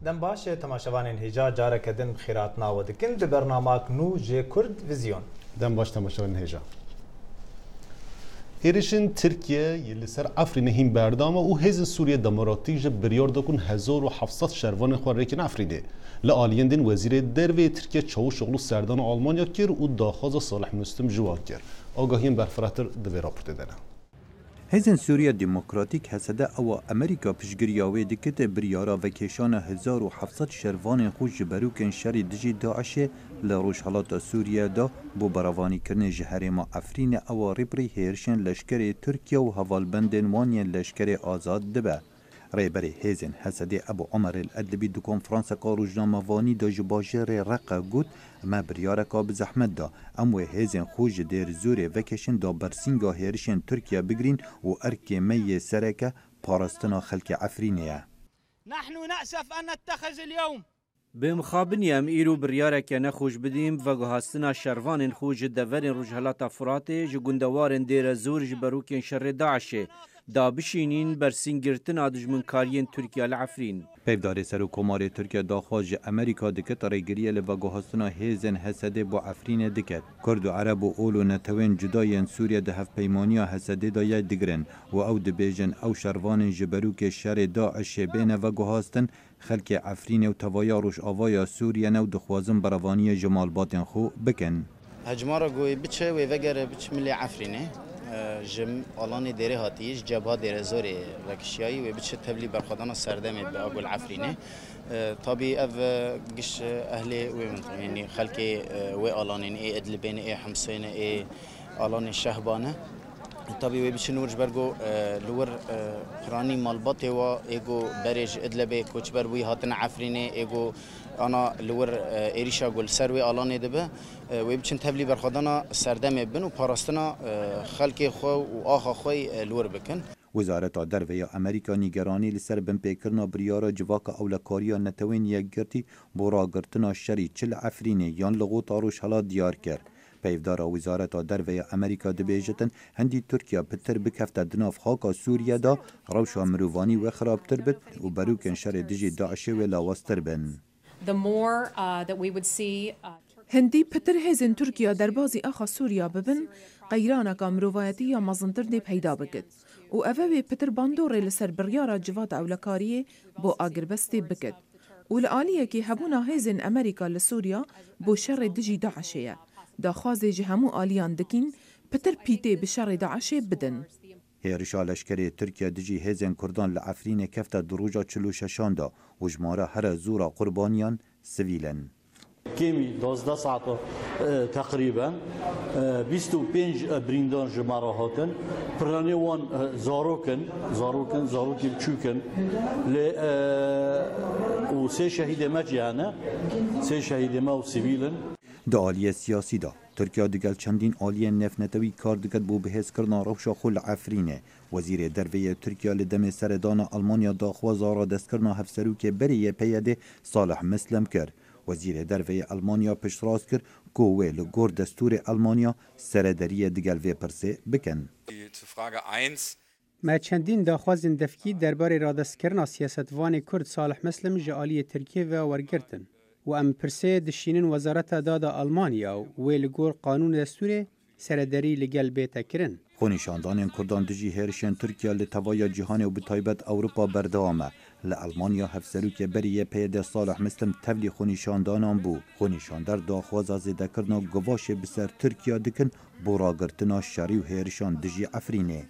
دم باش تماشاوان هجا جارك دن بخيراتنا ودكن ببرنامج نو جي كرد فيزيون دم باش تماشاوان هجا هیرشن ترکیه یلی سر افرین هیم بردامه و هزین سوریه دماراتی جب بریار دکن 1700 شروان خواه ریکن افریده لآلیان دین وزیر دروی ترکیه چاو شغلو سردان آلمانیا کر و داخواز صالح مسلم جوان کر آگاهیم برفراتر دوی راپورت دنه هزین سوریه دموکراتیک حسده او امریکا پشگریاوی دکت بریارا و کشان 1700 شروان خوش بروکن شری دجی داعشه لروش حالات سوریه دا بو براوانی کرن جهرما افرین او ریبری هیرشن لشکر ترکیه و هوالبندن وانی لشکر آزاد دبه ریبری هزین حسده ابو عمر الادبی دو کنفرانس کاروجنامه وانی دا جباجر رقا گوت ما بریارکا بزحمت دا امو هزین خوش دیر زوره وکشن دا برسینگا هیرشن ترکیه بگرین و ارکی می سرکه پارستنا خلق عفرینیه نحن نأسف أن نتخذ اليوم بمخابنیم ایرو بریارک نخوش بدیم و گهاستنا شروان خوش دورین رجحلات فرات جگندوارن دیر زور جبروکین شر داعشه دا بشینین برسینگرتنا دجمنکارین ترکیه لعفرین پیفدار سر و کمار ترکیه داخواج امریکا دکت ریگریه لوگوهاستنا هیزن حسده با افرین دکت کرد و عرب و اولو نتوین جداین سوریه ده هف پیمانیا حسده دایه دگرن و او دبیجن او شروان جبروک شر داعش بین وگوهاستن خلق افرین و توایا روش آوایا سوریه نو دخوازن بروانی جمال باتن خو بکن هجمارا گوی بچه و وگر بچ ملی عفرینه جم آلان دیره هاتیش جبهه دیره زوری وکشیایی و بچه تبلی برخدان سردمی به آگل عفرینه طبی او گش اهلی و یعنی خلق و آلانین ای ادلبین ای حمسین ای آلان شهبانه طبی و بچه نورج برگو لور پرانی مالبات و ایگو برج ادلبه کوچبر وی هاتن عفرینه ایگو انا لور ایریشا گل سروی آلان دبه و بچن تبلی برخدانا سردم بن و پاراستنا خلق خو و آخا خوی لور بکن وزارت دروی امریکا نیگرانی لسر بن پیکرنا بریارا جواک اولکاریا نتوین یک گرتی بورا گرتنا شری چل عفرینه یان لغو تاروش حالا دیار کرد پیفدار وزارت دروی امریکا دبیجتن هندی ترکیه پتر بکفت دناف خاکا سوریه دا روشا مروانی و خرابتر بد و بروکن شر دجی داعشه و لاوستر بن هندی پتر هزین ترکیه در بازی آخا سوریا ببن قیرانا کا مروایتی یا مزنتر دی پیدا بکد و اوه پتر باندور لسر بریارا جوات اولکاریه بو آگربستی بکد و لآلیه که هبونا هزین امریکا لسوریا بو شر دجی داعشه دا خوازی جهمو آلیان دکین پتر پیته بشر داعشه بدن هیرشا لشکری ترکیه دجی هزین کردان لعفرین کفت دروجا 46 دا و جماره هر زورا قربانیان سویلن كيمي 12 ساعة تقريبا 25 بريندان جمارة هاتن برانيوان زاروكن بچوكن و سه شهيد ما جانا سه شهيد ما و سيفيلن دا آلیه سیاسی دا ترکیه دگل چندین آلیه نفنتوی کار دکت بو بحث کرنا روشا خل عفرینه وزیر دروی ترکیه لدم سردان آلمانیا داخوازا را دست کرنا هفسروک بریه پیده صالح مسلم کرد وزیر دروی آلمانیا پشتراز کرد گوه لگور دستور آلمانیا سردری دگل وی پرسه بکن ما چندین داخوازن دفکی درباره را دست کرنا سیاستوان کرد صالح مسلم جالی ترکیه و ورگرتن و ام پرسه دشینن وزارت دادا آلمانیا و لگور قانون دستور سردری لگل بیتا کرن. خونیشاندان کردان دجی هرشن ترکیه لتوای جهان و بتایبت اوروپا بردامه. لألمانیا هفسروک بریه پیده صالح مسلم تبلی خونیشاندانان بو. خونیشاندر داخواز زیده کرنا گواش بسر ترکیه دکن براگرتنا شری و هرشان دجی افرینه.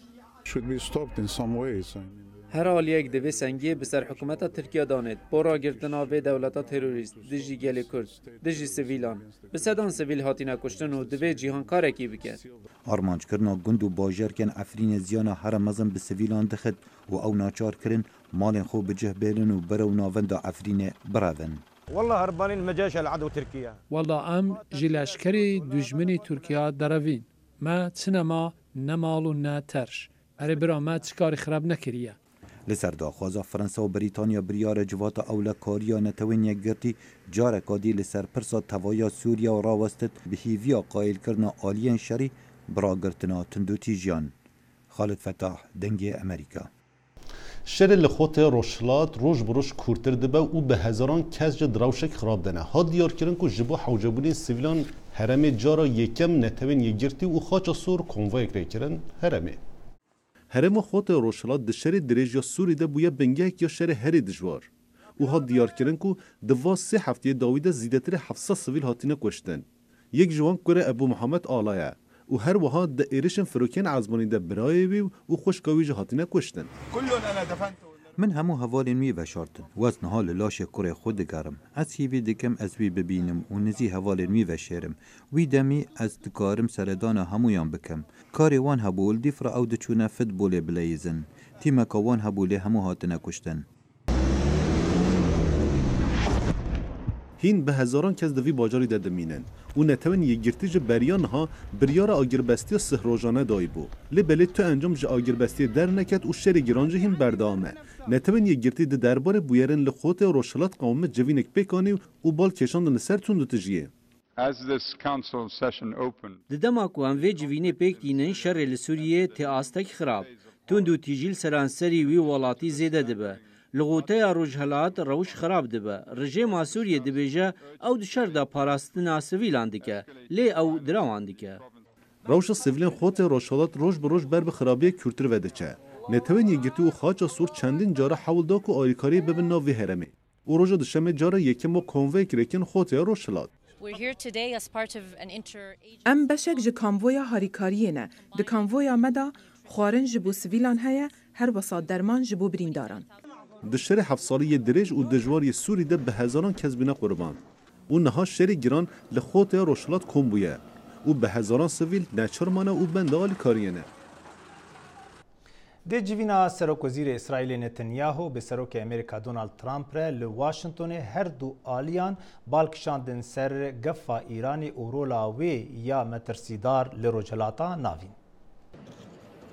هر حال یک دوی سنگی بسر حکومت ترکیه دانید برا گرتنا و دولتا تروریست دجی گل کرد دجی سویلان بسدان سویل هاتینا کشتن و دوی جیهان کارکی بکرد آرمانج کرنا گند و باجر کن افرین زیانا هر مزن به سویلان دخد و او ناچار کرن مال خو بجه بیلن و برو ناوند افرین براون والله هربانين مجاش العدو تركيا والله ام جلاشكري دجمني تركيا دروين ما تنما نمالو نا ترش اره برا ما تشكاري خراب نكريه لسر داخوازا فرانسه و بریتانیا بریار جوات اولکاریا نتوین یک گرتی جارکادی لسر پرسا توایا سوریا و راوستت به هیویا قائل کرنا آلین شری برا گرتنا تندوتی جیان. خالد فتاح، دنگ امریکا. شر لخوت روشلات روش بروش کورتر دبه و به هزاران کس جد روشک خراب دنه ها دیار کرن که جبو حوجبونی سیویلان هرم جارا یکم نتوین یگرتی و خاچا سور کنوای کرن هرمه هرم خوت روشلات د شر درجه سوری ده بویا بنگک یا شر هری دجوار و ها دیار کرن که دوا 3 هفته داوید زیدتر 700 سویل هاتینه کشتن یک جوان کره ابو محمد آلایه و هر وها د ایرشن فروکن عزمانی ده برای و خوشکاوی جهاتینه کشتن من همو هوالین می وشارتن وزنها للاش کره خود گرم از هیوی دکم از وی ببینم و نزی هوالین می وشیرم وی دمی از دکارم سردان همویان بکم کاری وان هبول دیفرا او دچونه فوتبال بلیزن تیما کوان هبولی همو هاتنه کشتن هین به هزاران کس دوی باجاری ددمینن و نتوین یگرتی جه بریان ها بریار آگربستی سهروجانه دای بو لی بلی تو انجام جه آگربستی در نکت و شر گران جه هین بردامه نتوین یگرتی ده دربار بویرن لخوت روشلات قوم جوینک پیکانی و بال کشاندن سر تون دو تجیه د دماکو ام وی جوینه پیک دینن شر لسوریه تی آستک خراب تون دو تیجیل سرانسری وی ولاتی زیده دبه لغوته روجهلات روش خراب دبه رژیم سوریه دبیجه او دشر دا پاراستنا سویلان دکه لی او دراوان دکه روش سویلین خوت روشلات روش بروش بر به خرابی کورتر ودچه نتوین یگرتی و خاچا سور چندین جاره حولداک و آریکاری ببن ناوی هرمی و روژا دشمه جاره یکم و کنوی کرکن خوت روشلات ام بشک ج کانویا هاریکاریه نه د کانویا مدا خوارن جبو سویلان هيا هر وسط درمان جبو برینداران دشر 7 سالی درج و دجواری سوری ده به هزاران کس بینه قربان و نها شر گران لخوت روشلات کم بویه و به هزاران سویل نچرمانه و بندال کاریانه د جوینا سروک وزیر اسرائیل نتنیاهو به سروک امریکا دونالد ترامپ ر ل واشنگتن هر دو آلیان بالکشاندن سر گفا ایرانی اورولا وی یا مترسیدار لروجلاتا ناوین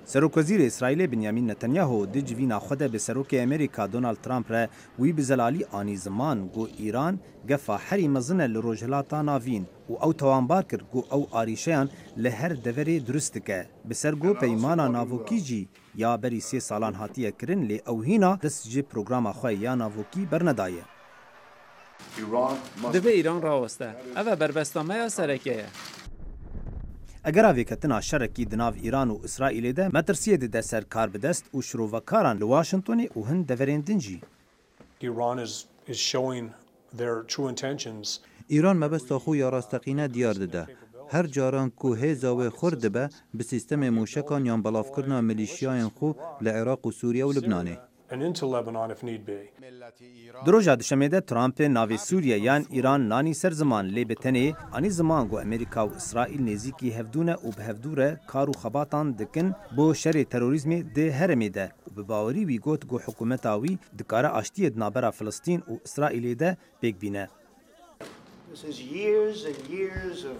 سروک وزیر اسرائیل بنیامین نتنیاهو د جوینا خود به سروک امریکا دونالد ترامپ ر وی بزلالی آنی زمان گو ایران گفا حری مزن لروجلاتا ناوین و او توانبار کرد گو او آریشیان لهر دوری درست که بسر گو پیمانا ناوکی جی یا بری 3 سالان هاتیه کرن لی او هینا دست جی پروگراما خواه یا ناوکی برندایه دوی ایران راوسته اوه بربستانمه یا سرکه اگر اویکتنا شرکی دناو ایران و اسرائیل ده مترسیه ده سر کار بدست و شروعکاران لواشنگتن و هند دورین دنجی ایران مبستا خو یا راستقینه دیار دده هر جاران کو هزاوه خورده به به سیستم موشکان یا بلاف کرنا ملیشیاین خو لعراق و سوریه و لبنانه دروجا دشمیده ترامپ ناوی سوریه یان ایران نانی سر زمان لی بتنی آنی زمان گو امریکا و اسرائیل نزیکی هفدونه و به هفدوره کارو خباتان دکن بو شر تروریزمی ده هرمی ده و به باوری وی گوت گو حکومتاوی دکاره آشتی دنابرا فلسطین و اسرائیل ده بیگ بینه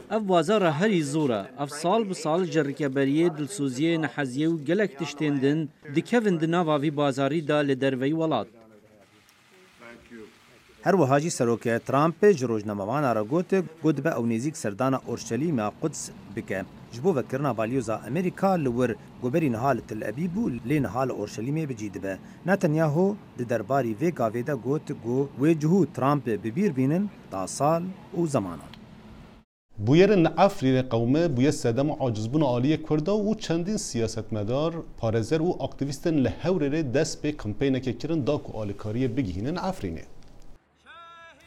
اف بازار هری زوره اف سال به سال جرکبریه دلسوزیه نحزیه و گلک تشتیندن دکوین دناوا وی بازاری دا لدروی ولاد هر وهاجی سروک ترامپ جروجناموان را گوت به او نزیک سردانا اورشلیم قدس بکه جبو وکرنا بالیوزا امریکا لور گوبری نهال تل ابیب و لی نهال اورشلیم بجید به نتنیاهو د درباری و گاویدا گوت گو و جهو ترامپ ببیر بینن تا سال و زمانان بویرن افرین قومه بوی صدام عاجزبون عالی کرده و چندین سیاستمدار پارزر و اکتیویستن لهوره دست به کمپین که کرن داک و آلیکاری بگیهنن افرینه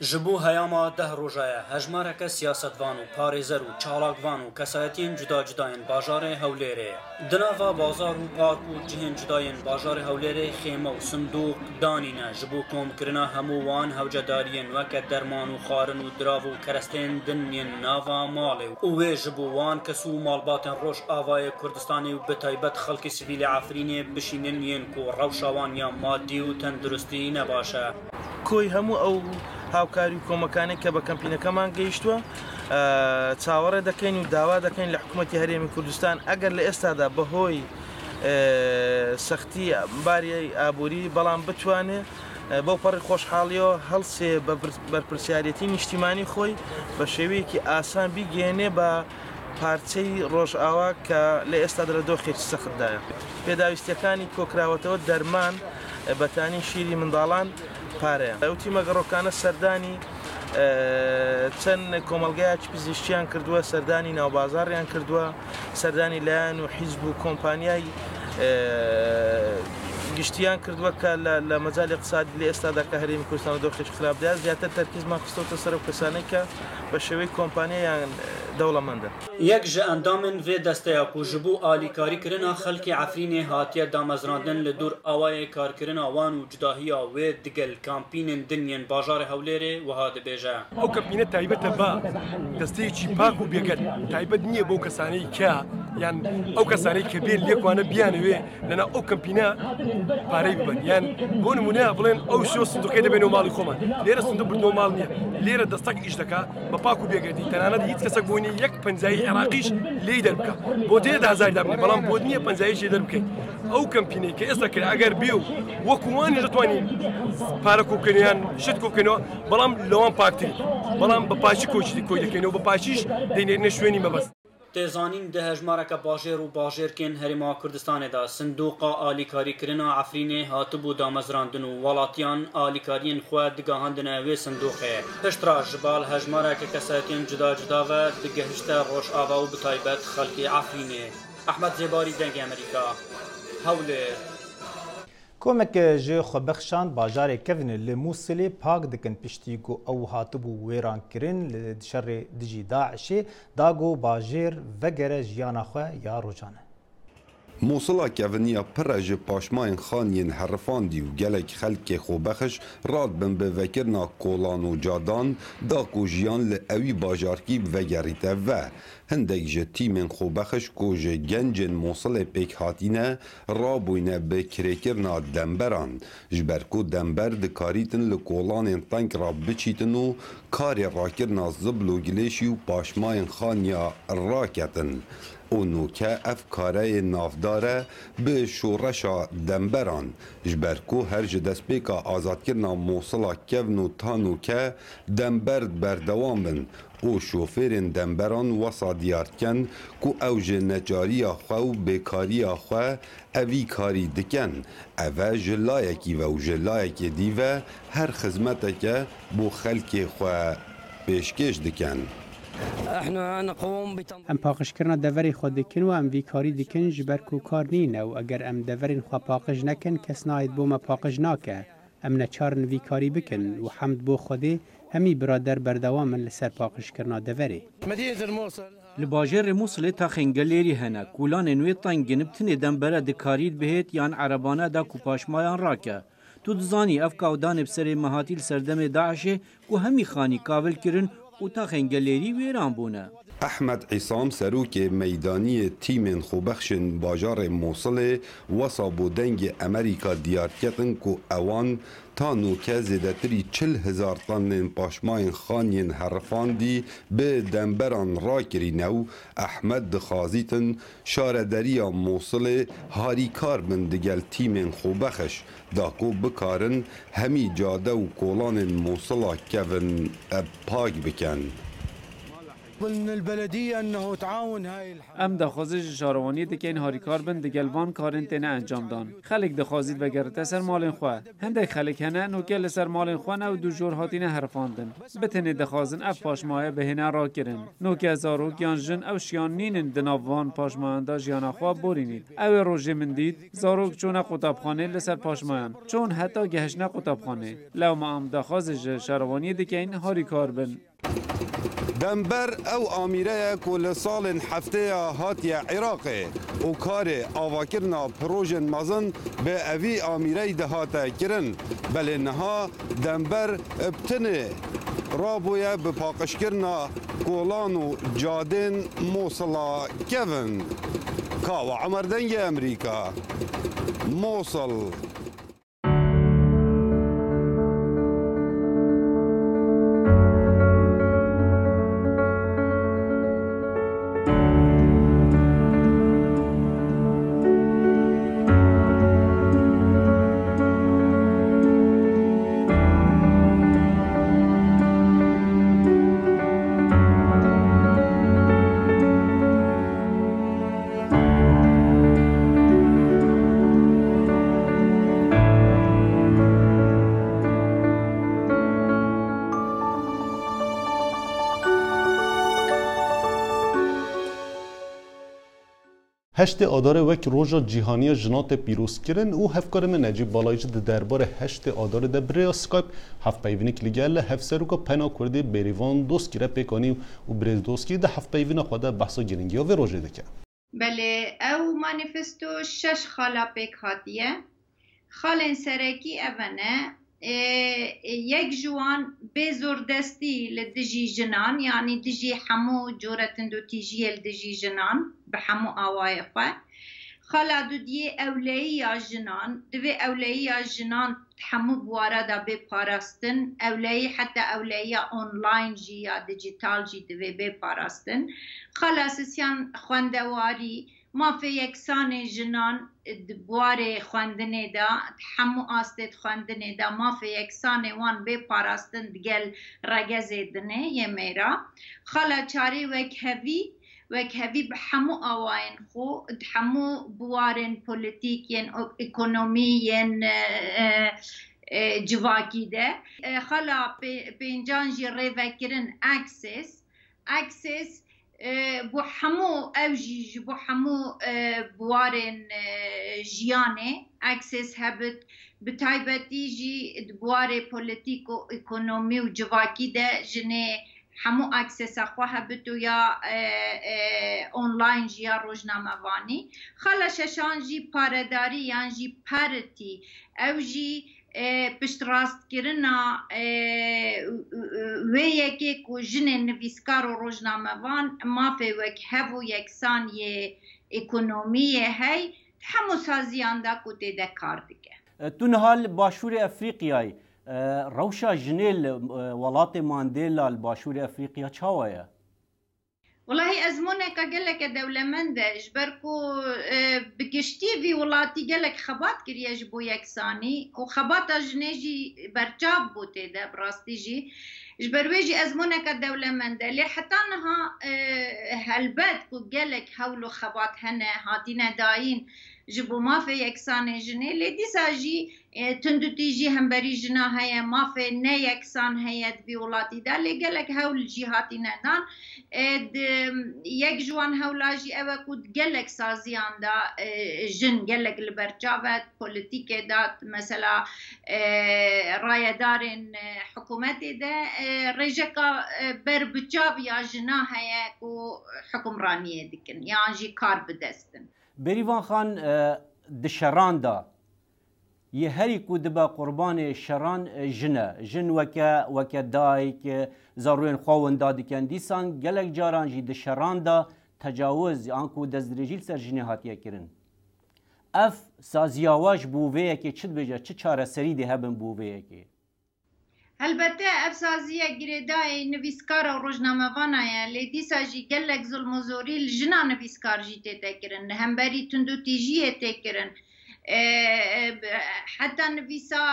جبو هیاما ده روژایه هجمارک سیاستوان و پارێزەر و چالاکوان و کەسایەتین جدا جدایên bajarê Hewlêrê. Dinava bazar û park û cihên cidayên bajarê Hewlêrê xême û sindûq danîne ji bo komkirina hemû wan hewcedariyên weke derman û xwarin û dirav û kerestên din yên nava malê û wê ji bo wan kes û malbatên Rojavayê Kurdistanê û bi taybet xelkê sivîlê Efrînê bişînin yên ku rewşa wan ya maddî û tendurustî nebaş e. کۆی هەموو ئەو هاوکاری و کۆمەکانی کە بە کەمپینەکەمان گەیشتووە چاوەڕێ دەکەین و داوا دەکەین لە حکوومەتی هەرێمی کوردستان ئەگەر لە ئێستادا بەهۆی سەختی باری ئابووری بەڵام بتوانێت بەو پەڕی خۆشحاڵیەوە هەڵسێ بەرپرسیارەتی نیشتیمانی خۆی بە شێوەیەکی ئاسان بیگەێنێ بە پارچەی ڕۆژئاوا کە لە ئێستا لە دۆخێکی سەختدایە پێداویستیەکانی کۆکراوەتەوە دەرمان بەتانی شیری منداڵان پارەیە ئەوتی مەگەڕۆکانە سەردانی چەند کۆمەلگایکی پزیشکیان کردووە سەردانی ناوبازاڕیان کردووە سەردانی لایەن و حیزب و کۆمپانیای گشتیان کردووە کە لە مەجای اقتصادی لە ئێستادا کە هەرێمی کوردستان و دۆخێکی خراپدا زیاتر تەرکیزمان خستۆتە سەر و کەسانەی کە بە شێوەی کۆمپانیایان دەوڵەمەندە یەک ji endamên vê desteya ku ji bo alîkarîkirina xelkê Efrînê hatiye damezrandin li dûr awayê karkirina wan û cudahiya wê digel kampînên din yên bajarê Hewlêrê wiha dibêje. Ew kampîne taybet e ba desteyekî pak û bêgel taybet niye bo kesaneyî ke yan ew kesaneyî ke bê lêk wane biyanê wê lena ew kampîne pareyê bibin yan bo nimûne bilên ew şo sindûqê de bên malî xwe man lêre sindûq bir normal niye lêre destek îş dike bi pak û bêgedî tenane hiç kesek boînî yek penzayî عراقیش لی در بکه بوده ده هزار دبنی بلام بود نیه پنجایشی در بکه او کمپینی که اصلا که اگر بیو وکوانی جتوانی پارکو کنیان شد کو کنو بلام لوان پاکتی بلام با پاشی کوچی کوی دکنو با پاشیش دینه نشونی مبس تێزانین دە هەژمارەکە باژێر و باژێرکên Herêma Kurdistanê da sindoqa alîkarîkirina Efrînê hatibû damezrandin û welatiyan alîkariyên xwe digahandine wê sindoqê. Piştra ji bal hejmareke kesayetên cuda cuda ve digehişte Rojava û bi taybet xelkê Efrînê. Ehmed Zêbarî Dengê Amerîka Hewlêr. کۆمەک ji xwebexşan bajarê kevin li Musilê pak dikin piştî ku ew hatibû wêrankirin li şerê dijî Daişê da got bajêr vegere jiyana xwe ya rojan e. Mosula keviniya pire ji paşmayên xaniyên herifandî û gelek xelkê xwebexiş radibin bi vekirina kolan û cadan da ku jiyan li ewî bajarkî vegerîte ve hindek ji tîmên xwebexiş ku ji gencên Mosilê pêk hatîne rabûyne bi kirêkirina demberan ji ber ku dember dikarîtin li kolanên tenk ra biçîtin û karê rakirina zibl û gilêşî û paşmayên xaniya raketin. û nûke ev kareyê navdar e bi şoreşa demberan ji ber ku her ji destpêka azadkirina Mosila kevn û tanûke dember berdewam bin û şofêrên demberan wesa diyar dikin ku ew ji necariya xwe û bêkariya xwe evî karî dikin ev e ji layekî ve û ji layekê dî ve her xizmeteke bo xelkê xwe pêşkêş dikin. ام پاقشکرنا دەڤەری خۆ دکن و ام ویکاری دکن ji ber ku kar nîne û eger em deverên xwe paqij nekin kes nayet bû me paqij nake em neçarin vîkarî bikin û hemd bo Xwedê hemî birader berdewam in li ser paqişkirina deverê. Li bajêrê Musilê taxên gelêrî hene kulanên wê tengin bi tinê dembere dikarî bihêt yan erebane da ku paşmayan rake. Tu dizanî ev kawdanê bi serê mehatî li ser demê Daişê ku hemî xanî kavil kirin û taxên gelêrî wêran bûne. Ehmed İsam serokê meydaniyê tîmên xwebexşên bajarê Mosilê wesa bo dengê Amerîka diyar ketin ku ewan tanûke zêdetirî 40,000 tanên paşmayên xaniyên herifandî bi demberan rakirîne û Ehmed dixwazîtin şarederiya Mosilê harîkar bin digel tîmên xwebexiş da ku bikarin hemî cade û kolanên Mosila kevin pak bikin. ام دخوازی شاروانی دکین هاریکار بن دگلوان کارن تنه انجام دان خلق دخوازید وگرته سر مالین خواه هندک خلق هنه نوکه لسر مالین خواه نو دو جور هاتینه حرفاندن بتنه دخوازن اف پاشمایه به هنه را کرن نوکه زاروک یان جن او شیان نینن دناوان پاشماینده جیانا خواه بورینید او روژه من دید زاروک چونه قطابخانه لسر پاشمایان چون حتی گهشنه قطابخانه لو ما ام دخوازی شاروانی دکین هاریکار بن دمبر او آمیره که لسال هفته هاتی عراقی و کار آواکرنا پروژن مزن به اوی آمیره دهاته کرن بله نها دمبر ابتنه رابویه به پاقشکرنا گولان و جادن موصلا کون کاو عمر دنگ امریکا موصل هشت آدار وک روژا جیهانی جنات پیروز کرن و هفکار من نجیب بالایج درباره هشت آدار ده برای سکایپ هفت پیوینک لیگل هفت سروکا پنا کرده بریوان دوست کره پیکانی و بریز دوست کی ده هفت پیوینا خواده بحثا گرینگی ها و روژه دکه. بله او مانیفستو 6 خالا پیک هاتیه. خالن سرکی اوانه یک جوان به زوردستی لدجی جنان یعنی دجی همو جورتن دو تیجی لدجی جنان به همو آوای خواه خالا دو دیه اولیی یا جنان دوی اولیی یا جنان همو بواره دا به پارستن اولیی حتی اولیی اونلاین جی یا دیجیتال جی دوی به پارستن خالا سسیان خواندواری ما في يكسان جنان بواري خواندنه دا همو آستد خواندنه دا ما في يكسان وان بي پاراستن دگل رگزه دنه يميرا خالا چاري وك هوي بحمو آوائن خو همو بوارن پوليتيكين اكونوميين جواكي ده خالا بينجان جي ريوكرن access بو همو اوجی بو همو بوارن جیانه اکسس هبت بتایبتی جی بواره پولیتیک و اکونومی و جواکی ده جنه همو اکسس اخواه هبتو یا اونلاین جی یا روزنامه وانی خلا ششان جی پارداری یان جی پارتی اوجی پشت راست کرنا و یکی کو جن نویسکار و روزنامه‌وان مافی وک هفو یکسان یه اکونومی هی همو سازیان دا کتی ده کار دیگه. تون حال باشور افریقیای روشا جنیل ولات ماندیلا الباشور افریقیا چاویه؟ والله ازمونه كقلك دولمنده جبركو بكشتي في ولاتي قالك خبات كريا جبو يكساني وخبات جنيجي برجاب بوتي ده براستيجي جبرويجي ازمونه كدولمنده اللي حتى انها هالبات كو قالك حولو خبات هنا هاتينا داين جبو ما في يكسان جني اللي دي ساجي تندو تيجي همبري جنا هيا ما في نا يكسان هيا بيولاتي دا اللي قالك هول جهاتي ندان يك جوان هولاجي اوكود قالك سازيان دا جن قالك البرجافات بوليتيكي دات مثلا راية دارن حكومتي دا رجاكا بربجاب يا جنا هيا كو حكم رانية دكن يعني جي كار بدستن بریوان خان دشران دا یه هری کو دبا قربان شران جن وکا دایک ضرورین خواهن دادی کن دیسان گلک جاران جی دشران دا تجاوز آنکو دزدرجیل سر جنه هاتیه کرن اف سازیاواش بووه که چد بجا چه چاره سری ده هبن بووه که البته افسازیه گریدای نویسکار و روزنامه‌وانه لی دیسا جی گلک ظلم و زوری لجنا نویسکار جی تکرن همبری تندو تیجیه تکرن حتى نویسا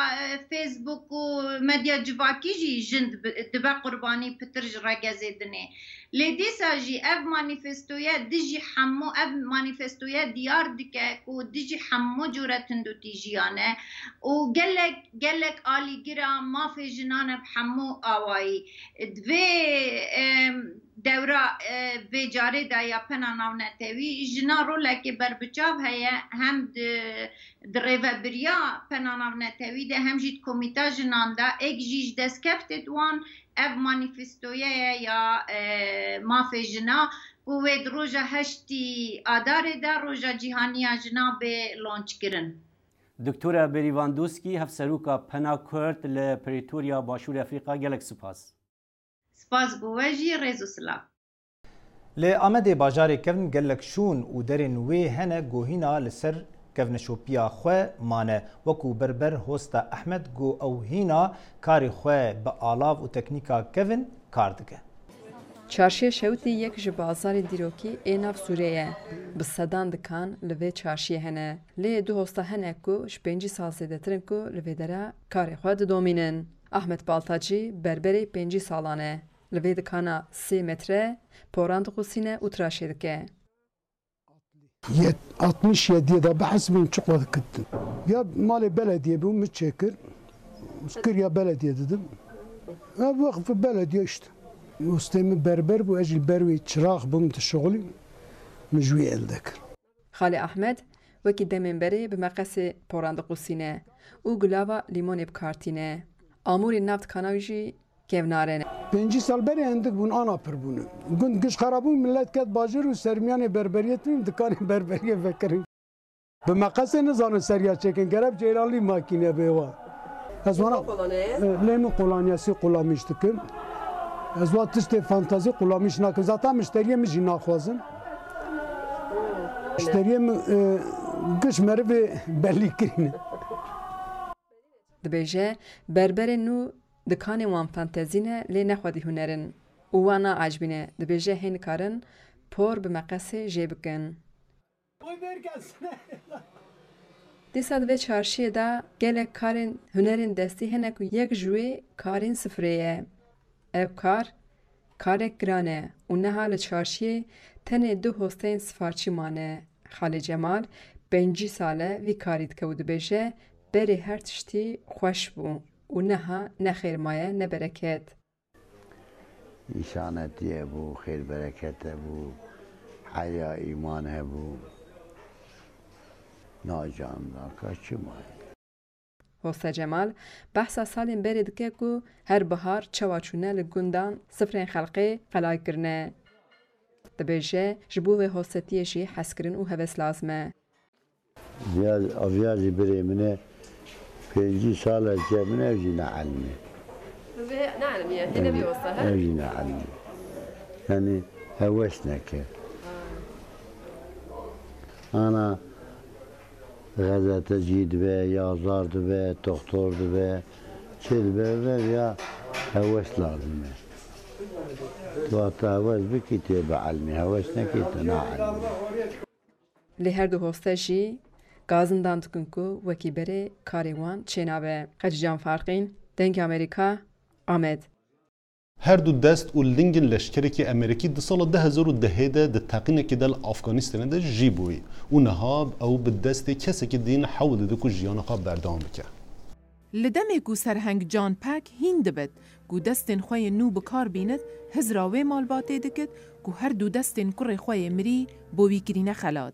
فیسبوک و مدیا جواکی جی جند دبا قربانی پترج رگزه دنه لی دیسا جی اف مانیفستویا دیجی حمو اف مانیفستویا دیار دکه و دیجی حمو جورا تندو تیجیانه و گلک آلی گرا ما فی جنان بحمو آوائی دوی دورا به جاره دا یا پنا ناونتوی جنا رو لکه بربچاو هیا هم دریوه بریا پنا ناونتوی ده هم جید کمیتا جنان دا ایک جیج دسکفت دوان اف مانیفستویه یا مافی جنا بوید روژا هشتی آدار دا روژا جیهانی جنا به لانچ کرن. دکتور بریواندوسکی هفسروکا پنا کرد لپریتوریا باشور افریقا گلک سپاس. سپاس بوجی رزو سلام. لآمده باجار کفن گلک شون و درن وی هنه گوهینا لسر کفن شوپیا خواه مانه وکو بربر هستا احمد گو او هینا کاری خواه با آلاو و تکنیکا کفن کار دکه. چارشی شوتی یک جبازار دیروکی ایناف سوریه به صدان دکان لوی چارشی هنه لی دو هستا هنه کو شپنجی سال سیدترن کو لوی داره کاری خواه دومینن. احمد بالتاجی بربری 5 سالانه لوی دکانا 3 متره پوراند قوسینه و تراشی دکه 67 da بحث بين çuqwa diktin ya mali belediye bu müçekir Skirya belediye dedim vakıf belediye işte Ustami berber bu ecil bervi çırak bu mutşogli mecvi eldek خاله احمد وکی دمنبری به مقص پوراند قوسینه او گلاوا لیمون بکارتینه آموری نفت کاناویجی کهونارنه 5 سال بری هندک بون آنا پر بونه گند گش خرابون ملت کت باجر و سرمیان بربریت میم دکان بربریه فکرین به مقص نزان سریا چکن گرب جیرالی ماکینه بیوا از وانا لیمو قولانیاسی قولامیش دکم از وقت تشت فانتازی قولامیش نکن زاتا مشتریه میجی ناخوازن مشتریه گش مروی بلی کرینه دبیجه بربر نو دکان وان فانتزینه لی نخوادی هنرن و وانا عجبینه دبیجه هین کارن پر به مقص جیبکن دیسا دوی چارشیه دا گله کارن هنرین دستی هنکو یک جوی کارین سفریه او کار گرانه و نهال چارشیه تنه 2 هستین سفارچی مانه خاله جمال 5 ساله وی کارید که بود بشه بری هر تشتی خوش بو و نها نخیر مایه نبرکت ایشانتیه بو خیر برکت بو حیا ایمان بو ناجان داکا چی مایه حسن جمال بحثا سالین برید که کو هر بهار چواچونه لگندان سفرین خلقی قلای کرنه دبیجه جبو و حسنتیشی حس کرن و هوس لازمه آویازی بری منه 5 سال از جمعه اوجی نعلمه نعلمیه اینه بیوسته اوجی نعلمه یعنی هوس نکه انا غذا تجید به یا زارد به دکتر به چیل به یا هوس لازمه تو هوس بکیتی به علمی هوس نکیتی نعلمی لی هر دو هستشی گازندان تکنکو وکی بره کاریوان چنابه خججان فارقین دنگ امریکا آمد هر دو دست و لینگن لشکری که امریکی ده سال 2010 ده تقینه که دل افغانستان ده جیبوی و نهاب او به دست کسی که دین حول ده که جیانقا بردام بکه لدمه کو سرهنگ جان پک هین دبد کو دستن خوی نو بکار بیند هزراوی مالباته دکد کو هر دو دستن کر خوی مری بوی کرینه خلاد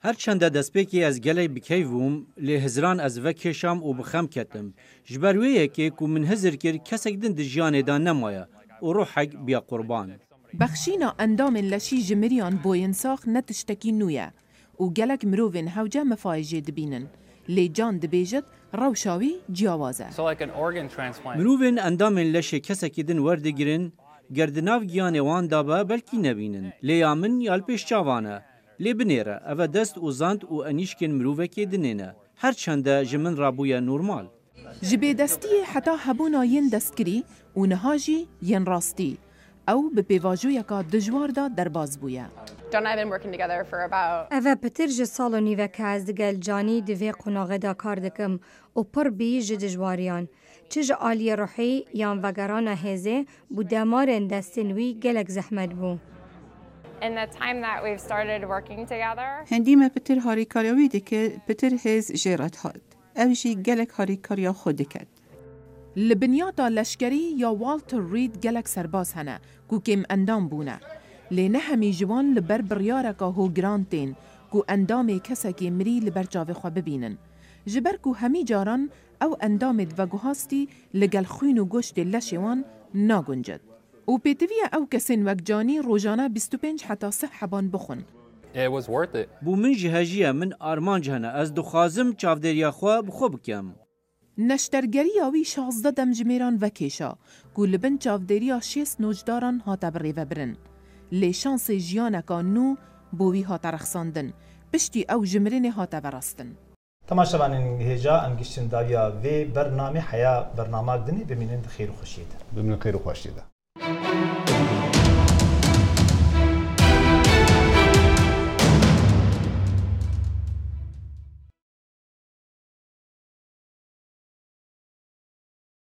هر چند دستپیکی از گلی بکیوم لی هزران از وکشام و بخم کتم جبرویه که کو من هزر کر کسک دن دجیانه دان نمایه و روحک بیا قربان بخشینا اندام لشی جمریان بوین ساخ نتشتکی نویه و گلک مروین هوجه مفایجه دبینن لی جان دبیجت روشاوی جیاوازه مروین اندام لشی کسکی دن وردگیرن گردناو گیانه وان دابه بلکی نبینن لی آمن یال پیش چاوانه لی بنیره اوه دست و زاند و انیشکن مروه که دنینه هر چنده جمن رابویا نورمال جبه دستی حتا هبونا ین دستکری و نهاجی ین راستی او به پیواجویا که دجوار دا در باز بویا اوه پتر جه سال و نیوه که از دگل جانی دوی قناغه دا کار دکم و پر بی جه دجواریان چه جه آلی روحی یان وگران هزه بو دمارن دستنوی گلک زحمت بو هندی ما پتر هاریکاریوی دکه پتر هز جیرت هاد اوشی گلک هاریکاریا خود دکد لبنیاتا لشکری یا والتر رید گلک سرباز هنه کو کم اندام بونه لی نه همی جوان لبر بریارکا هو گرانتین کو اندام کسکی مری لبر جاوه خواه ببینن جبر کو همی جاران او اندامت و گوهاستی لگل خوین و گوشت لشوان ناگنجد و پیتویه او کسین وگجانی روزانه 25 حتی 30 حبان بخون بو من جهجیه من آرمان جهنه از دخوازم چافدریا خواه بخو بکم نشترگری آوی 16 دم جمیران و کشا گو لبن چافدریا 6 نوجداران هاتا بری و برن لی شانس جیانکا نو بوی هاتا رخصاندن پشتی او جمرین هاتا برستن تماشاوانین هجا انگشتن داویا و برنامه حیا برنامه دنی ببینند خیر و خوشید ببینند خیر و خوشید